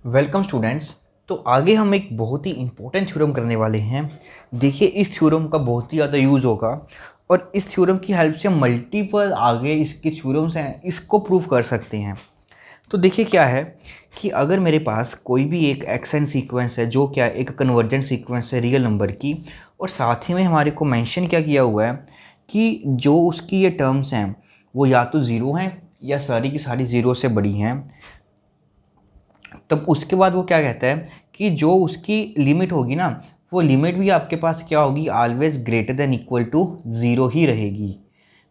Welcome students. तो आगे हम एक बहुत ही इम्पोर्टेंट थ्योरम करने वाले हैं। देखिए, इस थ्योरम का बहुत ही ज़्यादा यूज़ होगा और इस थ्योरम की हेल्प से मल्टीपल आगे इसके थ्योरम्स हैं, इसको प्रूव कर सकते हैं। तो देखिए क्या है कि अगर मेरे पास कोई भी एक एक्सएन सीक्वेंस है जो क्या एक कन्वर्जेंट सीक्वेंस है रियल नंबर की, और साथ ही में हमारे को मेंशन क्या किया हुआ है कि जो उसकी ये टर्म्स हैं वो या तो ज़ीरो हैं या सारी की सारी ज़ीरो से बड़ी हैं, तब उसके बाद वो क्या कहता है कि जो उसकी लिमिट होगी ना, वो लिमिट भी आपके पास क्या होगी, always greater than equal to zero ही रहेगी।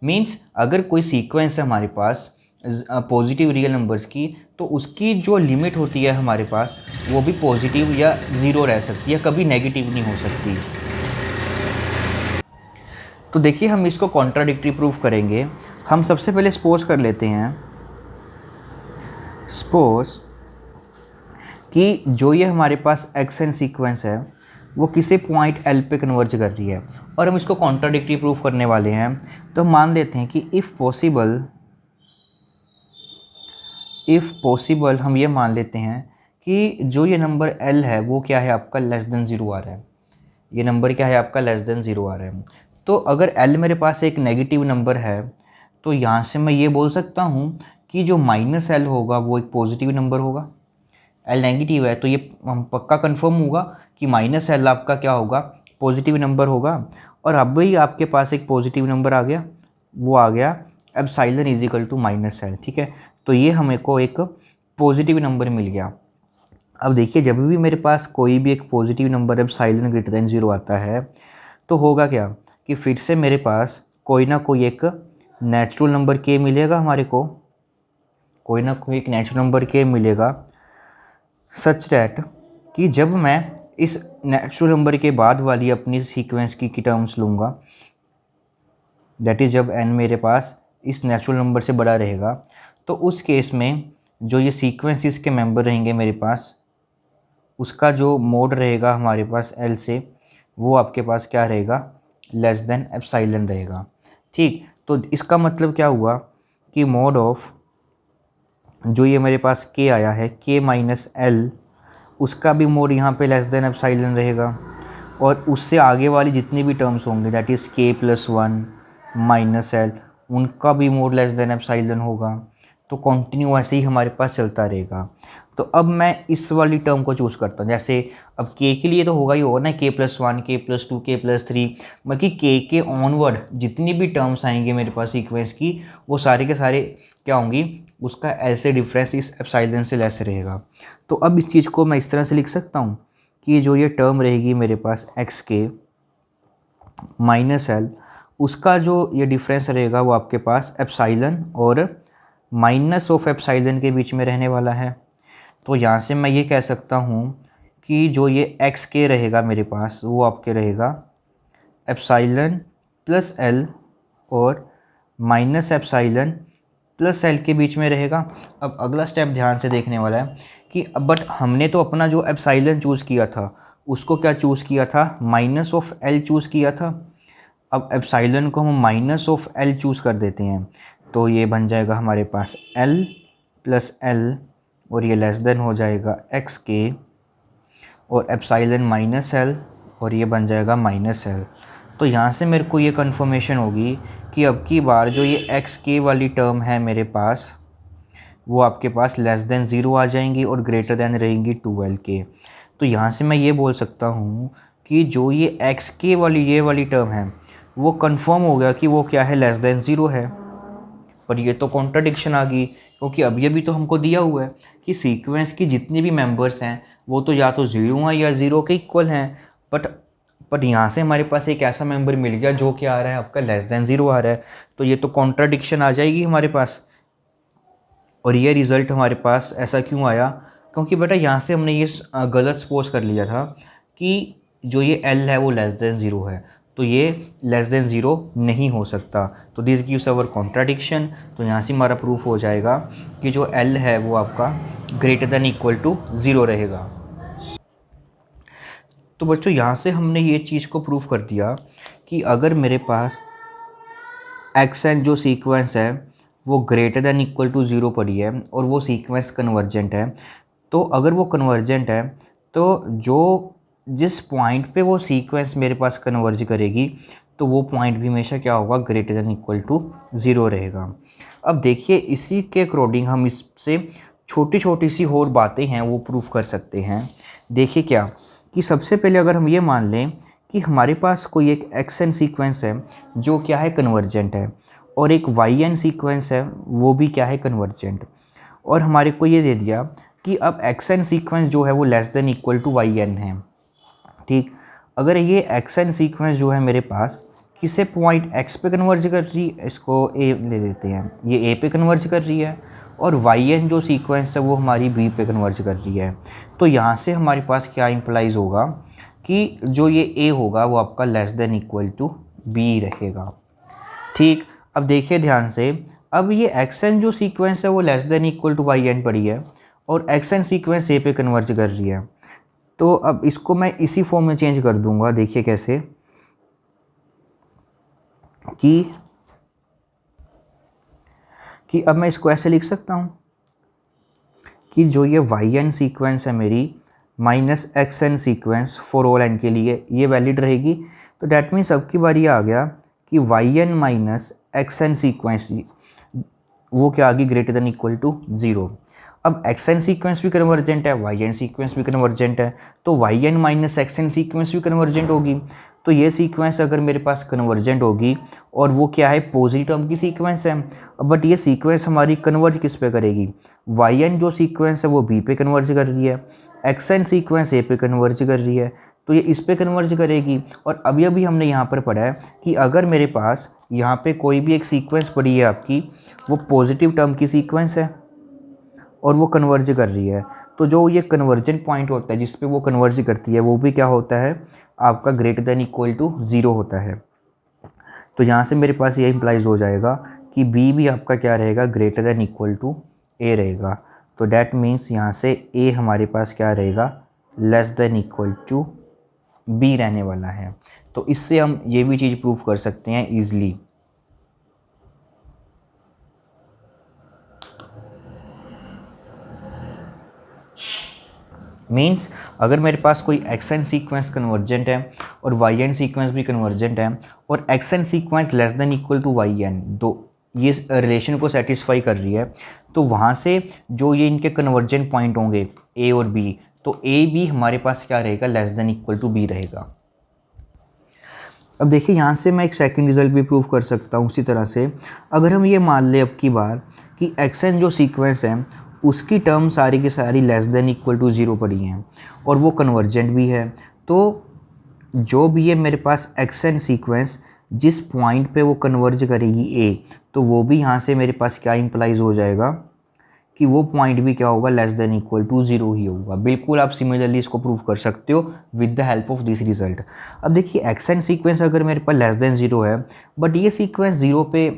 मीन्स अगर कोई सीक्वेंस है हमारे पास पॉजिटिव रियल नंबर्स की, तो उसकी जो लिमिट होती है हमारे पास वो भी पॉजिटिव या ज़ीरो रह सकती है, कभी नेगेटिव नहीं हो सकती। तो देखिए हम इसको कॉन्ट्राडिक्टरी प्रूफ करेंगे। हम सबसे पहले सपोज कर लेते हैं, सपोज कि जो ये हमारे पास एक्सएन सीक्वेंस है वो किसी पॉइंट एल पे कन्वर्ज कर रही है और हम इसको कॉन्ट्राडिक्टरी प्रूफ करने वाले हैं। तो हम मान लेते हैं कि इफ़ पॉसिबल हम ये मान लेते हैं कि जो ये नंबर एल है वो क्या है आपका लेस देन ज़ीरो आ रहा है। ये नंबर क्या है आपका लेस देन ज़ीरो आ रहा है। तो अगर एल मेरे पास एक नेगेटिव नंबर है तो यहाँ से मैं ये बोल सकता हूँ कि जो माइनस एल होगा वो एक पॉजिटिव नंबर होगा। एल नेगेटिव है तो ये हम पक्का कंफर्म होगा कि माइनस एल आपका क्या होगा, पॉजिटिव नंबर होगा। और अब भी आपके पास एक पॉजिटिव नंबर आ गया, वो आ गया epsilon is equal to minus L. ठीक है, तो ये हमें को एक पॉजिटिव नंबर मिल गया। अब देखिए जब भी मेरे पास कोई भी एक positive number epsilon greater than zero आता है तो होगा क्या कि फिर से मेरे पास कोई ना कोई एक नेचुरल नंबर के मिलेगा, हमारे को कोई ना कोई एक नेचुरल नंबर के मिलेगा सच डैट कि जब मैं इस नेचुरल नंबर के बाद वाली अपनी सीक्वेंस की टर्म्स लूँगा, दैट इज़ जब n मेरे पास इस नेचुरल नंबर से बड़ा रहेगा, तो उस केस में जो ये सीक्वेंस इसके मेंबर रहेंगे मेरे पास, उसका जो मोड रहेगा हमारे पास l से, वो आपके पास क्या रहेगा, लेस देन एप्सिलॉन रहेगा। ठीक, तो इसका मतलब क्या हुआ कि मोड ऑफ जो ये मेरे पास k आया है k माइनस एल, उसका भी मोड यहाँ पे लेस देन एप्सिलॉन रहेगा। और उससे आगे वाली जितनी भी टर्म्स होंगे that is k plus one minus L, उनका भी मोड लेस देन एप्सिलॉन होगा। तो कंटिन्यू ऐसे ही हमारे पास चलता रहेगा। तो अब मैं इस वाली टर्म को चूज़ करता हूँ। जैसे अब k के लिए तो होगा ही होगा ना, k plus one, k plus two, k plus three, बल्कि k के ऑनवर्ड जितनी भी टर्म्स आएंगे मेरे पास सीक्वेंस की, वो सारे के सारे क्या होंगी, उसका एल से डिफरेंस इस एप्सिलॉन से लेस रहेगा। तो अब इस चीज़ को मैं इस तरह से लिख सकता हूँ कि जो ये टर्म रहेगी मेरे पास एक्स के माइनस एल, उसका जो ये डिफरेंस रहेगा वो आपके पास एप्सिलॉन और माइनस ऑफ एप्सिलॉन के बीच में रहने वाला है। तो यहाँ से मैं ये कह सकता हूँ कि जो ये एक्स के रहेगा मेरे पास वो आपके रहेगा एप्सिलॉन प्लस एल और माइनस एप्सिलॉन प्लस एल के बीच में रहेगा। अब अगला स्टेप ध्यान से देखने वाला है कि अब बट हमने तो अपना जो एप्सिलॉन चूज़ किया था उसको क्या चूज़ किया था, माइनस ऑफ एल चूज़ किया था। अब एप्सिलॉन को हम माइनस ऑफ एल चूज़ कर देते हैं, तो ये बन जाएगा हमारे पास एल प्लस एल और ये लेस देन हो जाएगा एक्स के और एप्सिलॉन माइनस एल और ये बन जाएगा माइनस एल। तो यहाँ से मेरे को ये कन्फर्मेशन होगी कि अब की बार जो ये एक्स के वाली टर्म है मेरे पास, वो आपके पास लेस देन ज़ीरो आ जाएंगी और ग्रेटर देन रहेंगी 2l के। तो यहाँ से मैं ये बोल सकता हूँ कि जो ये एक्स के वाली ये वाली टर्म है वो कंफर्म हो गया कि वो क्या है, लेस देन ज़ीरो है। पर ये तो कॉन्ट्राडिक्शन आ गई, क्योंकि अभी तो हमको दिया हुआ है कि सीक्वेंस की जितनी भी मेंबर्स हैं वो तो या तो ज़ीरो हैं या ज़ीरो के इक्वल हैं। बट यहाँ से हमारे पास एक ऐसा मेंबर मिल गया जो क्या आ रहा है आपका लेस देन ज़ीरो आ रहा है। तो ये तो कॉन्ट्राडिक्शन आ जाएगी हमारे पास। और ये रिज़ल्ट हमारे पास ऐसा क्यों आया, क्योंकि बेटा यहाँ से हमने ये गलत सपोज कर लिया था कि जो ये L है वो लेस देन ज़ीरो है, तो ये लेस देन ज़ीरो नहीं हो सकता। तो दिस गिव्स अवर कॉन्ट्राडिक्शन। तो यहाँ से हमारा प्रूफ हो जाएगा कि जो L है वो आपका greater than equal to zero रहेगा। तो बच्चों यहाँ से हमने ये चीज़ को प्रूफ कर दिया कि अगर मेरे पास एक्स एन जो सीक्वेंस है वो greater than equal to zero पड़ी है और वो सीक्वेंस कन्वर्जेंट है, तो अगर वो कन्वर्जेंट है तो जिस पॉइंट पे वो सीक्वेंस मेरे पास कन्वर्ज करेगी तो वो पॉइंट भी हमेशा क्या होगा, ग्रेटर देन इक्वल टू 0 रहेगा। अब देखिए इसी के अकॉर्डिंग हम इससे छोटी छोटी सी और बातें हैं वो प्रूफ कर सकते हैं। देखिए क्या कि सबसे पहले अगर हम ये मान लें कि हमारे पास कोई एक एक्स एन सीक्वेंस है जो क्या है, कन्वर्जेंट है, और एक वाई एन सीक्वेंस है वो भी क्या है, कन्वर्जेंट, और हमारे को ये दे दिया कि अब एक्स एन सीक्वेंस जो है वो less than equal to y n है। ठीक, अगर ये एक्स एन सीक्वेंस जो है मेरे पास किसे पॉइंट एक्स पे कन्वर्ज कर रही है, इसको ए ले लेते हैं, ये ए पे कन्वर्ज कर रही है, और वाई एन जो सीक्वेंस है वो हमारी बी पे कन्वर्ज कर रही है। तो यहाँ से हमारे पास क्या इंप्लाइज होगा कि जो ये ए होगा वो आपका less than equal to b रहेगा। ठीक, अब देखिए ध्यान से, अब ये एक्स एन जो सीक्वेंस है वो less than equal to y n पड़ी है और एक्स एन सीक्वेंस ए पे कन्वर्ज कर रही है। तो अब इसको मैं इसी फॉर्म में चेंज कर दूंगा। देखिए कैसे कि अब मैं इसको ऐसे लिख सकता हूँ कि जो ये वाई एन सीक्वेंस है मेरी minus x n sequence for all n के लिए ये वैलिड रहेगी। तो डैट मीन्स अब की बार ये आ गया कि y n minus x n sequence वो क्या आ गई, ग्रेटर देन इक्वल टू 0। अब एक्स एन सीक्वेंस भी कन्वर्जेंट है, वाई एन सीक्वेंस भी कन्वर्जेंट है, तो y n minus x n sequence भी कन्वर्जेंट होगी। तो ये सीक्वेंस अगर मेरे पास कन्वर्जेंट होगी और वो क्या है, पॉजिटिव टर्म की सीक्वेंस है, बट ये सीक्वेंस हमारी कन्वर्ज किस पे करेगी, वाई एन जो सीक्वेंस है वो बी पे कन्वर्ज कर रही है, एक्स एन सीक्वेंस ए पे कन्वर्ज कर रही है, तो ये इस पे कन्वर्ज करेगी। और अभी अभी हमने यहाँ पर पढ़ा है कि अगर मेरे पास यहाँ पे कोई भी एक सीक्वेंस पड़ी है आपकी, वो पॉजिटिव टर्म की सीक्वेंस है और वो कन्वर्ज कर रही है, तो जो ये कन्वर्जेंट पॉइंट होता है जिस पे वो कन्वर्ज करती है वो भी क्या होता है, आपका ग्रेटर देन इक्वल टू 0 होता है। तो यहाँ से मेरे पास ये इंप्लाइज हो जाएगा कि बी भी आपका क्या रहेगा, ग्रेटर देन इक्वल टू ए रहेगा। तो डैट मीन्स यहाँ से ए हमारे पास क्या रहेगा, less than equal to b रहने वाला है। तो इससे हम ये भी चीज़ प्रूफ कर सकते हैं ईजिली। मीन्स अगर मेरे पास कोई एक्स एन सीक्वेंस कन्वर्जेंट है और वाई एन सीक्वेंस भी कन्वर्जेंट है और x n sequence less than equal to y n, दो ये रिलेशन को सेटिस्फाई कर रही है, तो वहाँ से जो ये इनके कन्वर्जेंट पॉइंट होंगे ए और बी, तो ए बी हमारे पास क्या रहेगा, less than equal to b रहेगा। अब देखिए यहाँ से मैं एक सेकंड रिजल्ट भी प्रूव कर सकता हूँ उसी तरह से। अगर हम ये मान लें अब की बार कि एक्स एन जो सीक्वेंस है उसकी टर्म सारी की सारी लेस देन इक्वल टू 0 पड़ी हैं और वो कन्वर्जेंट भी है, तो जो भी है मेरे पास एक्स एन सीक्वेंस जिस पॉइंट पे वो कन्वर्ज करेगी ए, तो वो भी यहाँ से मेरे पास क्या इंप्लाइज हो जाएगा कि वो पॉइंट भी क्या होगा, लेस देन इक्वल टू 0 ही होगा। बिल्कुल आप सिमिलरली इसको प्रूव कर सकते हो with the help of this result. अब देखिए एक्स एन सीक्वेंस अगर मेरे पास लेस देन 0 है बट ये सीक्वेंस 0 पे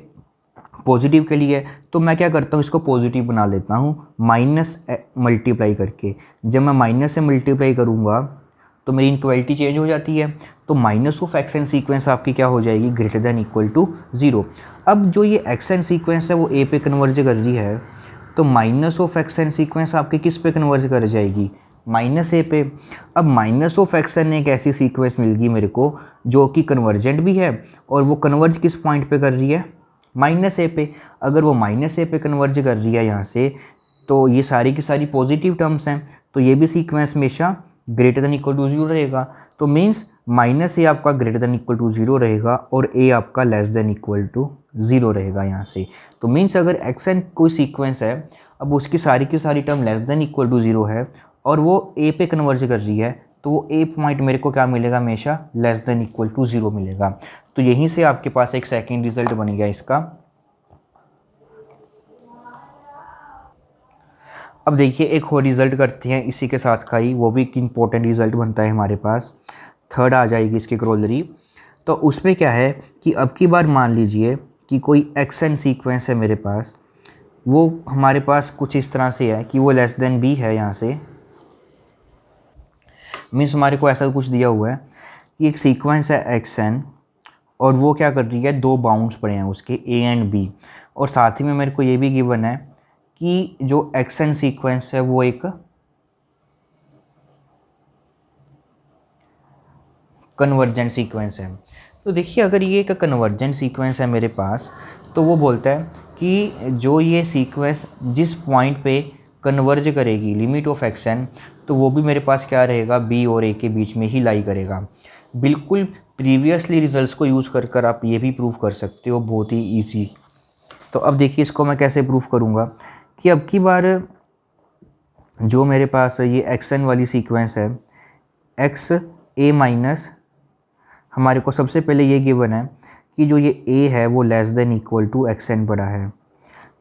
पॉजिटिव के लिए, तो मैं क्या करता हूँ, इसको पॉजिटिव बना लेता हूँ माइनस मल्टीप्लाई करके। जब मैं माइनस से मल्टीप्लाई करूँगा तो मेरी इनक्वालिटी चेंज हो जाती है, तो minus of x n sequence आपकी क्या हो जाएगी, ग्रेटर देन इक्वल टू 0। अब जो ये एक्स एन सीक्वेंस है वो ए पे कन्वर्ज कर रही है, तो minus of x n sequence आपकी किस पे कन्वर्ज कर जाएगी, माइनस ए पे। अब माइनस ऑफ एक्स एन एक ऐसी सीक्वेंस मिल गई मेरे को जो कि कन्वर्जेंट भी है और वो कन्वर्ज किस पॉइंट पे कर रही है, माइनस ए पे। अगर वो माइनस ए पे कन्वर्ज कर रही है यहाँ से, तो ये सारी की सारी पॉजिटिव टर्म्स हैं, तो ये भी सीक्वेंस हमेशा ग्रेटर देन इक्वल टू 0 रहेगा। तो मीन्स माइनस ए आपका ग्रेटर देन इक्वल टू 0 रहेगा और ए आपका लेस देन इक्वल टू 0 रहेगा यहाँ से। तो मीन्स अगर एक्स एन कोई सीक्वेंस है, अब उसकी सारी की सारी term less than equal to 0 है और वो ए पे कन्वर्ज कर रही है, तो वो ए पॉइंट मेरे को क्या मिलेगा, हमेशा लेस देन इक्वल टू 0 मिलेगा। तो यहीं से आपके पास एक सेकेंड रिजल्ट बन गया इसका। अब देखिए एक और रिज़ल्ट करते हैं इसी के साथ का ही, वो भी एक इम्पोर्टेंट रिज़ल्ट बनता है हमारे पास, थर्ड आ जाएगी इसकी क्रोलरी। तो उसमें क्या है कि अब की बार मान लीजिए कि कोई एक्स एन सीक्वेंस है मेरे पास, वो हमारे पास कुछ इस तरह से है कि वो लेस देन बी है यहाँ से। मीन्स हमारे को ऐसा कुछ दिया हुआ है कि एक सीक्वेंस है एक्स एन और वो क्या कर रही है, दो बाउंड्स पड़े हैं उसके ए एंड बी, और साथ ही में मेरे को ये भी गिवन है कि जो एक्स एन सीक्वेंस है वो एक कन्वर्जेंट सीक्वेंस है। तो देखिए अगर ये एक कन्वर्जेंट सीक्वेंस है मेरे पास, तो वो बोलता है कि जो ये सीक्वेंस जिस पॉइंट पे कन्वर्ज करेगी लिमिट ऑफ एक्स एन, तो वो भी मेरे पास क्या रहेगा, बी और ए के बीच में ही लाई करेगा। बिल्कुल प्रीवियसली रिजल्ट्स को यूज़ कर कर आप ये भी प्रूव कर सकते हो, बहुत ही ईजी। तो अब देखिए इसको मैं कैसे प्रूव करूँगा कि अब की बार जो मेरे पास ये एक्स एन वाली सीक्वेंस है, एक्स ए माइनस, हमारे को सबसे पहले ये गिवन है कि जो ये a है वो less than equal to x n बड़ा है।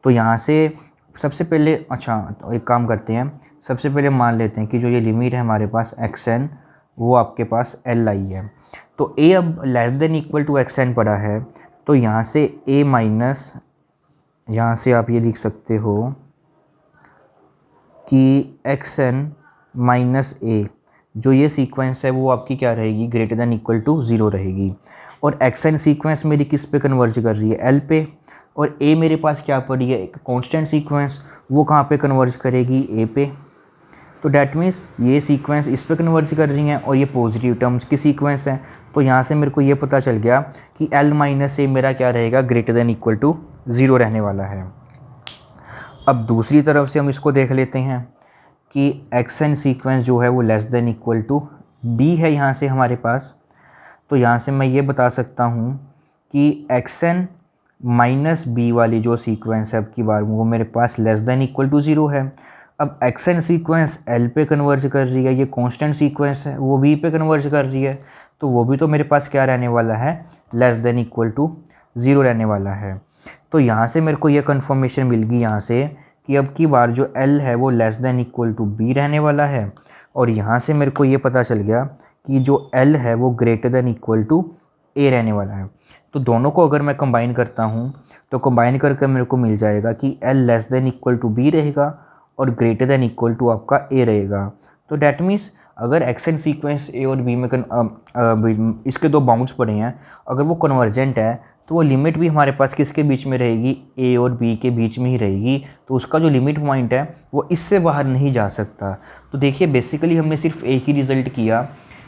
तो यहाँ से सबसे पहले, अच्छा तो एक काम करते हैं, सबसे पहले मान लेते हैं कि जो ये लिमिट है हमारे पास एक्स एन, वो आपके पास एल आई है। तो a अब less than equal to x n पड़ा है, तो यहाँ से a माइनस, यहाँ से आप ये लिख सकते हो कि एक्स एन माइनस ए, जो ये सीक्वेंस है वो आपकी क्या रहेगी, ग्रेटर देन इक्वल टू 0 रहेगी। और एक्स एन सीक्वेंस मेरी किस पे कन्वर्ज कर रही है, एल पे, और ए मेरे पास क्या पड़ी है, एक कांस्टेंट सीक्वेंस, वो कहाँ पे कन्वर्ज करेगी, ए पे। तो डैट मीन्स ये सीक्वेंस इस पे कन्वर्ज कर रही हैं और ये पॉजिटिव टर्म्स की सीक्वेंस है। तो यहाँ से मेरे को ये पता चल गया कि एल माइनस ए मेरा क्या रहेगा, ग्रेटर देन इक्वल टू 0 रहने वाला है। अब दूसरी तरफ से हम इसको देख लेते हैं कि एक्स एन सीक्वेंस जो है वो less than equal to b है यहाँ से हमारे पास। तो यहाँ से मैं ये बता सकता हूँ कि एक्स एन माइनस बी वाली जो सीक्वेंस है अब की बार वो मेरे पास लेस देन इक्वल टू 0 है। अब एक्स एन सीक्वेंस एल पे कन्वर्ज कर रही है, ये कांस्टेंट सीक्वेंस है वो बी पे कन्वर्ज कर रही है, तो वो भी तो मेरे पास क्या रहने वाला है, लेस देन इक्वल टू 0 रहने वाला है। तो यहाँ से मेरे को ये कन्फर्मेशन मिल गई यहाँ से कि अब की बार जो L है वो less than equal to b रहने वाला है। और यहाँ से मेरे को ये पता चल गया कि जो L है वो ग्रेटर देन इक्वल टू ए रहने वाला है। तो दोनों को अगर मैं कंबाइन करता हूँ तो कंबाइन करके मेरे को मिल जाएगा कि L less than equal to b रहेगा और ग्रेटर देन इक्वल टू आपका ए रहेगा। तो डैट मीन्स अगर एक्स एन सीक्वेंस ए और बी में इसके दो बाउंड्स पड़े हैं, अगर वो कन्वर्जेंट है तो वो लिमिट भी हमारे पास किसके बीच में रहेगी, ए और बी के बीच में ही रहेगी। तो उसका जो लिमिट पॉइंट है वो इससे बाहर नहीं जा सकता। तो देखिए बेसिकली हमने सिर्फ एक ही रिज़ल्ट किया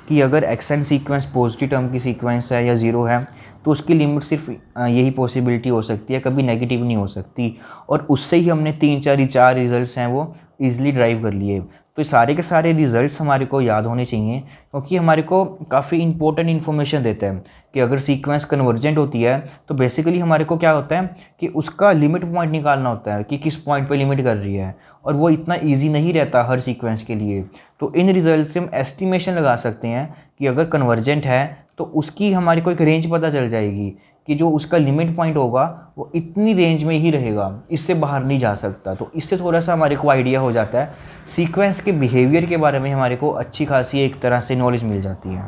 कि अगर x n sequence positive term की सीक्वेंस है या 0 है तो उसकी लिमिट सिर्फ यही पॉसिबिलिटी हो सकती है, कभी नेगेटिव नहीं हो सकती। और उससे ही हमने 3-4 रिजल्ट्स हैं वो ईजिली ड्राइव कर लिए। तो सारे के सारे रिजल्ट्स हमारे को याद होने चाहिए, क्योंकि हमारे को काफ़ी इंपॉर्टेंट इन्फॉर्मेशन देता है कि अगर सीक्वेंस कन्वर्जेंट होती है तो बेसिकली हमारे को क्या होता है कि उसका लिमिट पॉइंट निकालना होता है कि किस पॉइंट पे लिमिट कर रही है, और वो इतना इजी नहीं रहता हर सीक्वेंस के लिए। तो इन रिजल्ट से हम एस्टिमेशन लगा सकते हैं कि अगर कन्वर्जेंट है तो उसकी हमारे को एक रेंज पता चल जाएगी कि जो उसका लिमिट पॉइंट होगा वो इतनी रेंज में ही रहेगा, इससे बाहर नहीं जा सकता। तो इससे थोड़ा सा हमारे को आइडिया हो जाता है, सीक्वेंस के बिहेवियर के बारे में हमारे को अच्छी खासी एक तरह से नॉलेज मिल जाती है।